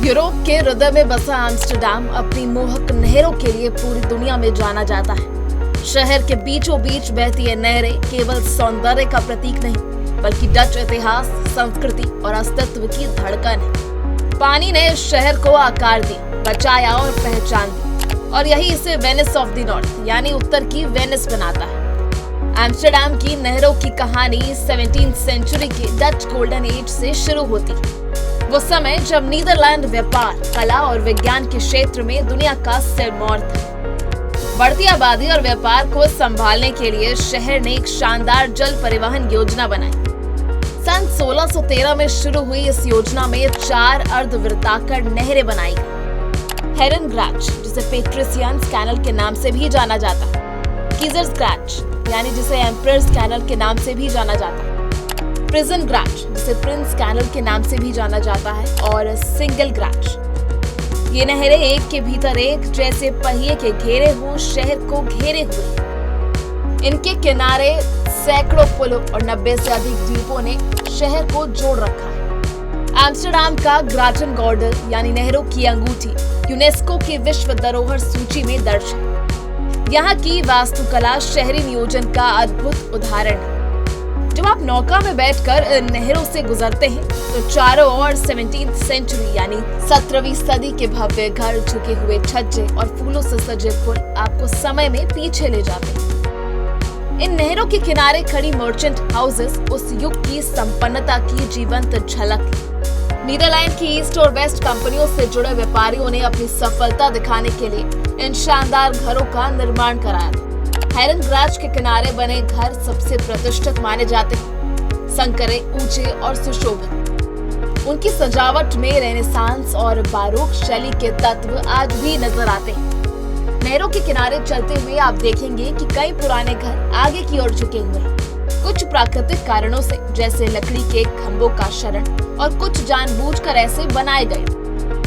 Europe के हृदय में बसा एम्स्टर्डम अपनी मोहक नहरों के लिए पूरी दुनिया में जाना जाता है। शहर के बीचों बीच बहती ये नहरें केवल सौंदर्य का प्रतीक नहीं, बल्कि डच इतिहास, संस्कृति और अस्तित्व की धड़कन है। पानी ने इस शहर को आकार दी, बचाया और पहचान दी, और यही इसे वेनिस ऑफ द नॉर्थ यानी उत्तर की वेनिस बनाता है। एम्स्टर्डम की नहरों की कहानी 17वीं सेंचुरी के डच गोल्डन एज से शुरू होती है। वो समय जब नीदरलैंड व्यापार, कला और विज्ञान के क्षेत्र में दुनिया का सिरमौर था। बढ़ती आबादी और व्यापार को संभालने के लिए शहर ने एक शानदार जल परिवहन योजना बनाई। सन 1613 में शुरू हुई इस योजना में 4 अर्धवृत्ताकार नहरें बनाई गई। हेरनग्राच, जिसे पेट्रिशियंस कैनल के नाम से भी जाना जाता है, कीजर्सग्राच यानी जिसे एम्परर्स कैनल के नाम से भी जाना जाता है, प्रिजनग्राच जिसे प्रिंस कैनल के नाम से भी जाना जाता है, और सिंगलग्राच। ये नहरें एक के भीतर एक जैसे पहिए के घेरे हों शहर को घेरे हुए। इनके किनारे सैकड़ों पुलों और 90 से अधिक द्वीपों ने शहर को जोड़ रखा है। एम्स्टर्डम का ग्राटन गॉर्डल यानी नहरों की अंगूठी यूनेस्को की विश्व धरोहर सूची में दर्ज है। यहाँ की वास्तुकला शहरी नियोजन का अद्भुत उदाहरण है। जब आप नौका में बैठकर इन नहरों से गुजरते हैं तो चारों ओर 17वीं सेंचुरी यानी 17वीं सदी के भव्य घर, झुके हुए छज्जे और फूलों से सजे पुल आपको समय में पीछे ले जाते हैं। इन नहरों के किनारे खड़ी मर्चेंट हाउसेस उस युग की संपन्नता की जीवंत झलक। नीदरलैंड की ईस्ट और वेस्ट कंपनियों से जुड़े व्यापारियों ने अपनी सफलता दिखाने के लिए इन शानदार घरों का निर्माण कराया था। हेरनग्राच के किनारे बने घर सबसे प्रतिष्ठित माने जाते हैं, संकरे, ऊंचे और सुशोभित। उनकी सजावट में रेनेसांस और बारोक शैली के तत्व आज भी नजर आते हैं। नहरों के किनारे चलते हुए आप देखेंगे कि कई पुराने घर आगे की ओर झुके हुए हैं, कुछ प्राकृतिक कारणों से जैसे लकड़ी के खंभों का शरण, और कुछ जानबूझकर ऐसे बनाए गए।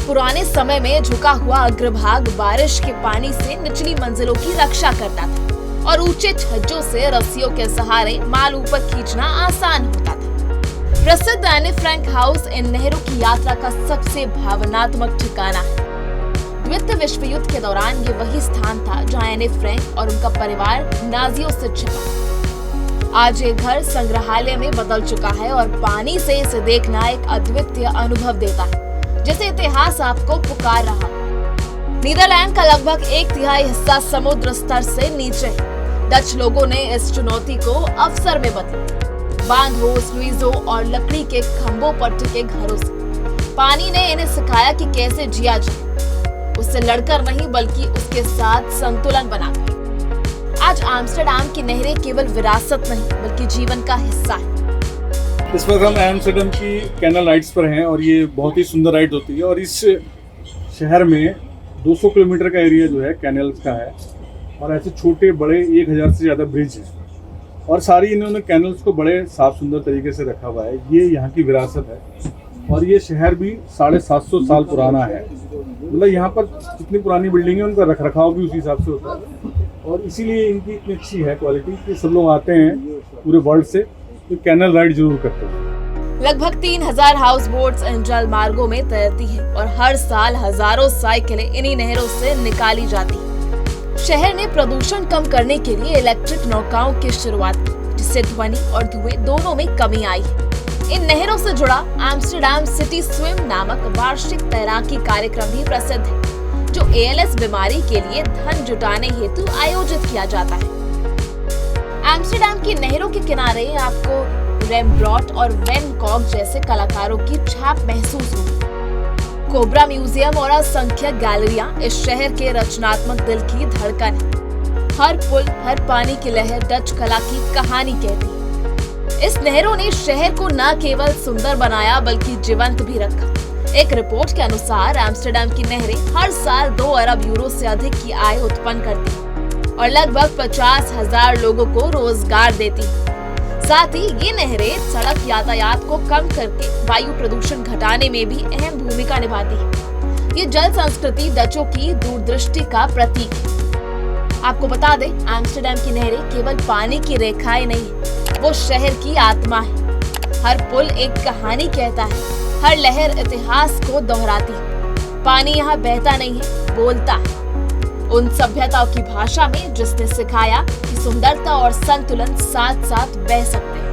पुराने समय में झुका हुआ अग्रभाग बारिश के पानी से निचली मंजिलों की रक्षा करता था, और ऊंचे छज्जों से रस्सियों के सहारे माल ऊपर खींचना आसान होता था। प्रसिद्ध एनी फ्रैंक हाउस इन नहरों की यात्रा का सबसे भावनात्मक ठिकाना है। द्वितीय विश्व युद्ध के दौरान ये वही स्थान था जहां एनी फ्रैंक और उनका परिवार नाजियों से छिपा। आज ये घर संग्रहालय में बदल चुका है और पानी से इसे देखना एक अद्वितीय अनुभव देता है, जैसे इतिहास आपको पुकार रहा। नीदरलैंड का लगभग 1/3 हिस्सा समुद्र स्तर से नीचे है। डच लोगों ने इस चुनौती को अवसर में बदला। बांधों, स्लुइसों और लकड़ी के खंभों पर टिके घरों से पानी ने इन्हें सिखाया कि कैसे जिया जाए, उससे लड़कर नहीं बल्कि उसके साथ संतुलन बनाकर। आज एम्स्टर्डम की नहरें केवल विरासत नहीं बल्कि जीवन का हिस्सा है। इस वक्त हम एम्स्टर्डम की कैनल राइड्स पर हैं और ये बहुत ही सुंदर राइड होती है। और इस शहर में 200 किलोमीटर का एरिया जो है कैनल्स का है, और ऐसे छोटे बड़े 1000 से ज़्यादा ब्रिज हैं, और सारी इन्होंने कैनल्स को बड़े साफ सुंदर तरीके से रखा हुआ है। ये यहाँ की विरासत है, और ये शहर भी 750 साल पुराना है। मतलब यहाँ पर जितनी पुरानी बिल्डिंग है उनका रख रखाव भी उसी हिसाब से होता है, और इसीलिए इनकी इतनी अच्छी है क्वालिटी कि सब लोग आते हैं पूरे वर्ल्ड से तो कैनल राइड जरूर करते हैं। लगभग 3000 हाउस बोट्स इन जल मार्गों में तैरती हैं, और हर साल हजारों साइकिलें इन्हीं नहरों से निकाली जाती हैं। शहर ने प्रदूषण कम करने के लिए इलेक्ट्रिक नौकाओं की शुरुआत की, जिससे ध्वनि और धुएं दोनों में कमी आई है। इन नहरों से जुड़ा एम्स्टर्डम सिटी स्विम नामक वार्षिक तैराकी कार्यक्रम भी प्रसिद्ध है, जो ALS बीमारी के लिए धन जुटाने हेतु आयोजित किया जाता है। एम्स्टर्डम की नहरों के किनारे आपको रेम्ब्रॉट और वैन गॉग जैसे कलाकारों की छाप महसूस होगी। कोबरा म्यूजियम और असंख्य गैलरियां इस शहर के रचनात्मक दिल की धड़कन है। हर पुल, हर पानी की लहर डच कला की कहानी कहती है। इस नहरों ने शहर को न केवल सुंदर बनाया बल्कि जीवंत भी रखा। एक रिपोर्ट के अनुसार एम्स्टर्डम की नहरें हर साल 2 अरब यूरो से अधिक की आय उत्पन्न करती हैं और लगभग 50,000 लोगों को रोजगार देती हैं। साथ ही ये नहरें सड़क यातायात को कम करके वायु प्रदूषण घटाने में भी अहम भूमिका निभाती है। ये जल संस्कृति डचों की दूरदृष्टि का प्रतीक है। आपको बता दें, एम्स्टर्डम की नहरें केवल पानी की रेखाएं नहीं, वो शहर की आत्मा है। हर पुल एक कहानी कहता है, हर लहर इतिहास को दोहराती है। पानी यहाँ बहता नहीं है, बोलता है। उन सभ्यताओं की भाषा में जिसने सिखाया कि सुंदरता और संतुलन साथ साथ बह सकते हैं।